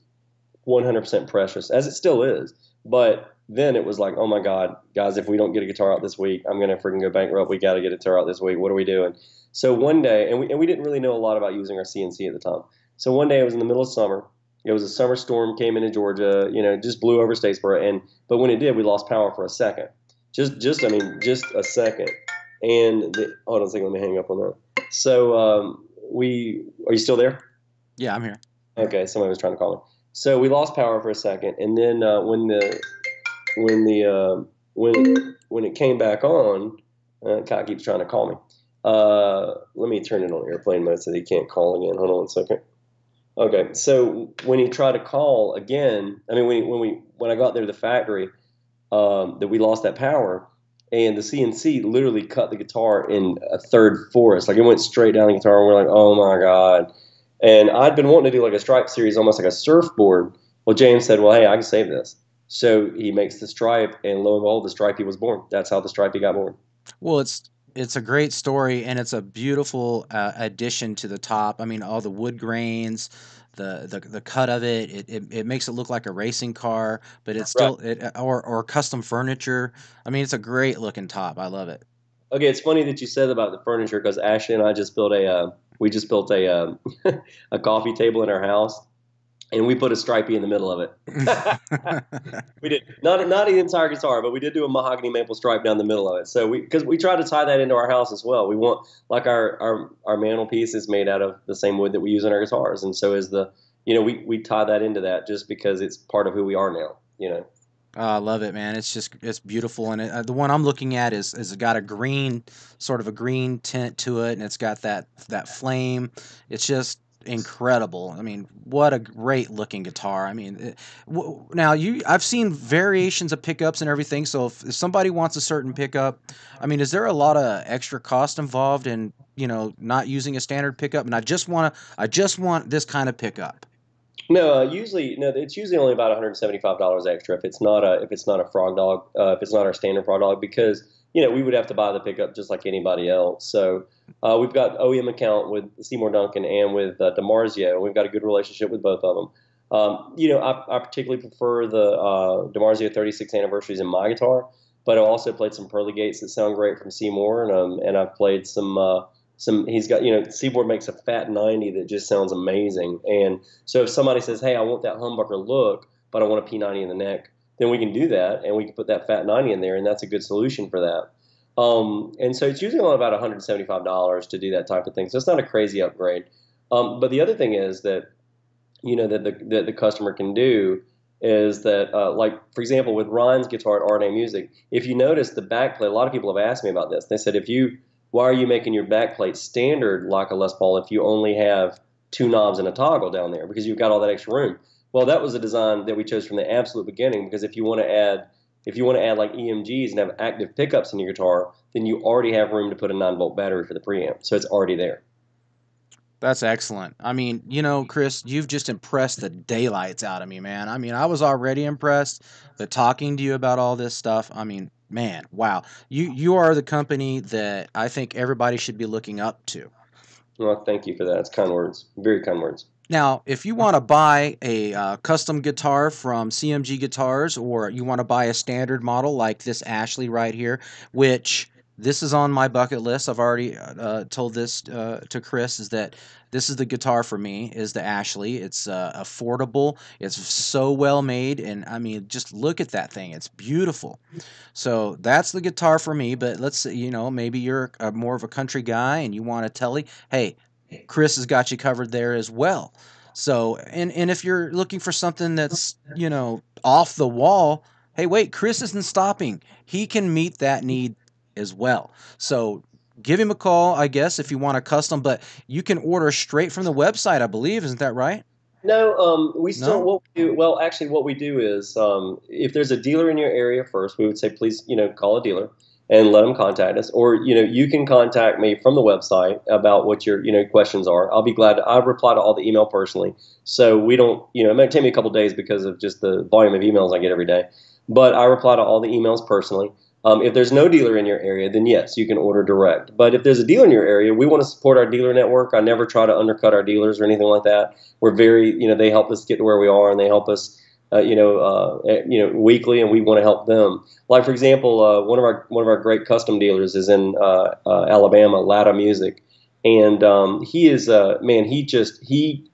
100% precious, as it still is. But then it was like, oh my God, guys, if we don't get a guitar out this week, I'm gonna freaking go bankrupt. We got to get a guitar out this week. What are we doing? So one day, and we didn't really know a lot about using our CNC at the time. So one day, it was in the middle of summer. It was a summer storm came into Georgia. Just blew over Statesboro, but when it did, we lost power for a second. Just a second. And hold on a second, let me hang up on that. So we are you still there? Yeah, I'm here. Okay, somebody was trying to call me. So we lost power for a second, and then when it came back on, Kyle keeps trying to call me. Let me turn it on airplane mode so that he can't call again. Hold on one second. Okay, so when he tried to call again, I mean when I got there to the factory, that we lost that power, and the CNC literally cut the guitar in a third for us. Like it went straight down the guitar, and we're like, oh my God. And I'd been wanting to do like a stripe series, almost like a surfboard. Well, James said, well, hey, I can save this. So he makes the stripe, and lo and behold, the stripey was born. That's how the stripey got born. Well, it's a great story, and it's a beautiful addition to the top. I mean, all the wood grains, the cut of it, it makes it look like a racing car, but it's Right. still or custom furniture. I mean, it's a great looking top. I love it. Okay, it's funny that you said about the furniture because Ashley and I just built we just built a coffee table in our house, and we put a stripey in the middle of it. We did not the entire guitar, but we did do a mahogany maple stripe down the middle of it. So because we try to tie that into our house as well. We want like our mantelpiece is made out of the same wood that we use in our guitars, and so is we tie that into that just because it's part of who we are now. Oh, I love it, man. It's beautiful, and the one I'm looking at is got a green sort of a green tint to it, and it's got that flame. It's just incredible. I mean, what a great looking guitar. I mean, now I've seen variations of pickups and everything. So if somebody wants a certain pickup, I mean, is there a lot of extra cost involved in, not using a standard pickup? And I just want this kind of pickup. No, usually no. It's usually only about $175 extra if it's not a frog dog, if it's not our standard frog dog, because we would have to buy the pickup just like anybody else. So we've got OEM account with Seymour Duncan and with DiMarzio. We've got a good relationship with both of them. I particularly prefer the DiMarzio 36 anniversaries in my guitar, but I also played some Pearly Gates that sound great from Seymour, and I've played some. He's got Seaboard makes a Fat 90 that just sounds amazing. And so if somebody says, hey, I want that humbucker look, but I want a P90 in the neck, then we can do that, and we can put that Fat 90 in there, and that's a good solution for that. And so it's usually only about $175 to do that type of thing. So it's not a crazy upgrade. But the other thing is that that the customer can do is that, like, for example, with Ryan's guitar at RNA Music, if you notice the backplate, a lot of people have asked me about this. They said, why are you making your backplate standard like a Les Paul if you only have two knobs and a toggle down there, because you've got all that extra room? Well, that was a design that we chose from the absolute beginning, because if you want to add like EMGs and have active pickups in your guitar, then you already have room to put a 9-volt battery for the preamp, so it's already there. That's excellent. I mean, Chris, you've just impressed the daylights out of me, man. I mean, I was already impressed, but talking to you about all this stuff, I mean, man, wow. You are the company that I think everybody should be looking up to. Well, thank you for that. It's kind words, very kind words. Now, if you want to buy a custom guitar from CMG Guitars, or you want to buy a standard model like this Ashley right here, which this is on my bucket list. I've already told this to Chris, is that this is the guitar for me, is the Ashley. It's affordable. It's so well made. And I mean, just look at that thing. It's beautiful. So that's the guitar for me. But let's say, maybe you're more of a country guy and you want a telly. Hey, Chris has got you covered there as well. So, and if you're looking for something that's, off the wall, hey, wait, Chris isn't stopping. He can meet that need as well. So, give him a call, I guess, if you want a custom, but you can order straight from the website, I believe. Isn't that right? No, we still No? what we do. Well, actually, what we do is, if there's a dealer in your area first, we would say please, call a dealer and let them contact us, or you can contact me from the website about what your questions are. I'll be glad. I reply to all the email personally, so we don't. It might take me a couple days because of just the volume of emails I get every day, but I reply to all the emails personally. If there's no dealer in your area, then yes, you can order direct. But if there's a dealer in your area, we want to support our dealer network. I never try to undercut our dealers or anything like that. We're very, they help us get to where we are, and they help us, weekly, and we want to help them. Like, for example, one of our great custom dealers is in Alabama, Latta Music, and he is man. He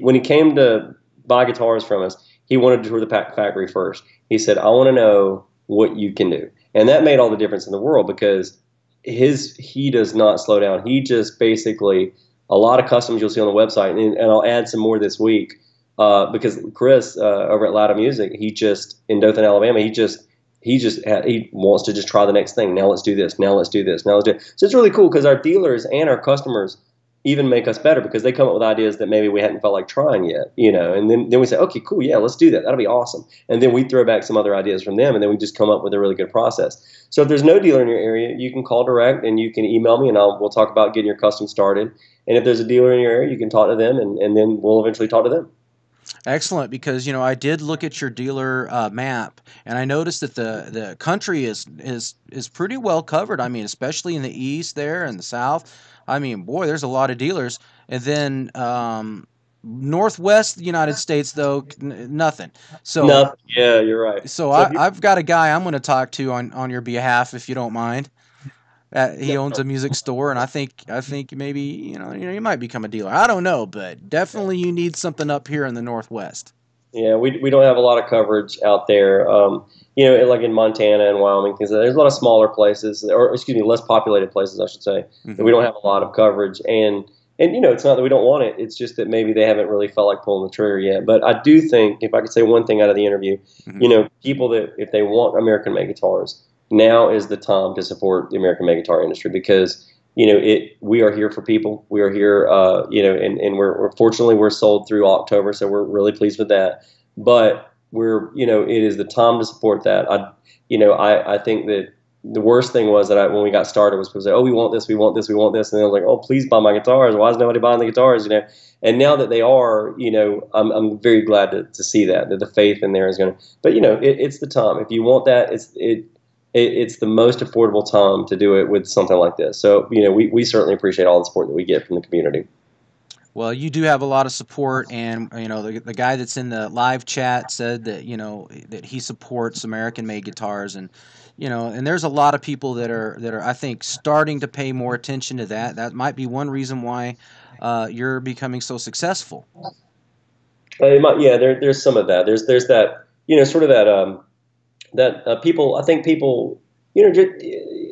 when he came to buy guitars from us, he wanted to tour the factory first. He said, "I want to know what you can do." And that made all the difference in the world, because he does not slow down. He just basically, a lot of customs you'll see on the website, and I'll add some more this week, because Chris over at Latta Music, in Dothan, Alabama, he wants to just try the next thing. Now let's do this. Now let's do this. Now let's do it. So it's really cool, because our dealers and our customers even make us better, because they come up with ideas that maybe we hadn't felt like trying yet, and then we say, okay, cool, yeah, let's do that. That'll be awesome. And then we throw back some other ideas from them, and then we just come up with a really good process. So if there's no dealer in your area, you can call direct, and you can email me, and we'll talk about getting your custom started. And if there's a dealer in your area, you can talk to them, and then we'll eventually talk to them. Excellent, because I did look at your dealer map, and I noticed that the country is pretty well covered. I mean, especially in the east there and the south. I mean, boy, there's a lot of dealers. And then northwest United States, though, nothing. So No, yeah, you're right. so So if you I've got a guy I'm going to talk to on your behalf, if you don't mind. He owns a music store, and I think maybe you might become a dealer. I don't know, but definitely you need something up here in the Northwest. Yeah, we don't have a lot of coverage out there. Like in Montana and Wyoming, things like that. There's a lot of smaller places, or excuse me, less populated places, I should say, that we Hmm. don't have a lot of coverage. And it's not that we don't want it. It's just that maybe they haven't really felt like pulling the trigger yet. But I do think, if I could say one thing out of the interview, Hmm. people that, if they want American made guitars, now is the time to support the American made guitar industry, because we are here for people. We are here, and we're fortunately we're sold through October, so we're really pleased with that. But it is the time to support that. I think that the worst thing was that when we got started was people say, oh, we want this, we want this, we want this, and they were like, oh, please buy my guitars. Why is nobody buying the guitars? And now that they are, I'm very glad to see that the faith in there is going to. But it's the time. If you want that, it's the most affordable time to do it with something like this. So we certainly appreciate all the support that we get from the community. Well, you do have a lot of support, and the guy that's in the live chat said that that he supports American-made guitars, and and there's a lot of people that are I think starting to pay more attention to that. That might be one reason why you're becoming so successful. Yeah, there's some of that. There's that sort of that people. I think people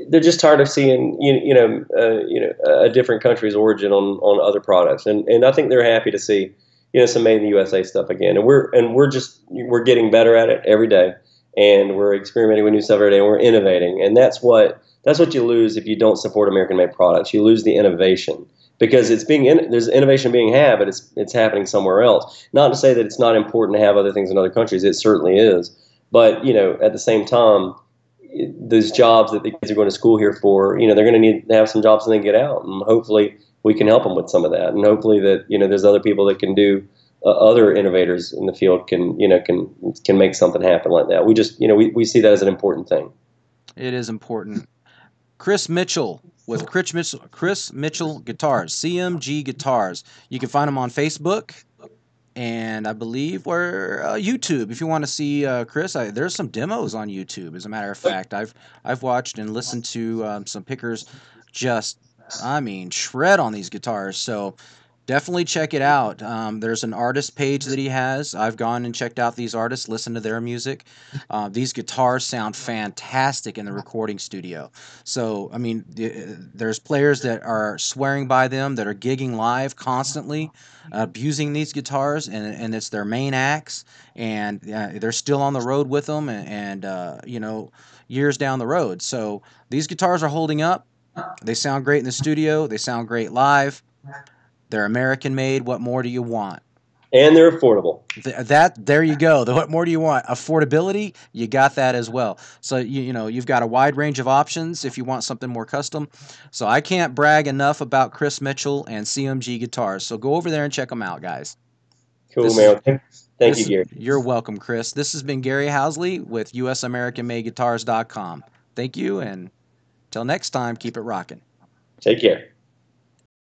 they're just tired of seeing a different country's origin on other products, and I think they're happy to see some made in the USA stuff again. And we're getting better at it every day, and we're experimenting with new stuff every day, and we're innovating. And that's what you lose if you don't support American-made products. You lose the innovation because there's innovation being had, but it's happening somewhere else. Not to say that it's not important to have other things in other countries. It certainly is, but at the same time, those jobs that the kids are going to school here for, they're going to need to have some jobs when they get out, and hopefully we can help them with some of that, and hopefully that there's other people that can do other innovators in the field can make something happen like that. We just we see that as an important thing. It is important. Chris Mitchell with Chris Mitchell Guitars, CMG Guitars. You can find him on Facebook, and I believe we're YouTube. If you want to see Chris, there's some demos on YouTube. As a matter of fact, I've watched and listened to some pickers just, I mean, shred on these guitars. So definitely check it out. There's an artist page that he has. I've gone and checked out these artists, listened to their music. These guitars sound fantastic in the recording studio. So, I mean, there's players that are swearing by them, that are gigging live constantly, abusing these guitars, and it's their main acts, and they're still on the road with them, and years down the road. So these guitars are holding up. They sound great in the studio. They sound great live. They're American made. What more do you want? And they're affordable. There you go. What more do you want? Affordability, you got that as well. So you've got a wide range of options if you want something more custom. So I can't brag enough about Chris Mitchell and CMG Guitars. So go over there and check them out, guys. Cool, man. Thank you, Gary. You're welcome, Chris. This has been Gary Housley with USAmericanMadeGuitars.com. Thank you, and till next time, keep it rocking. Take care.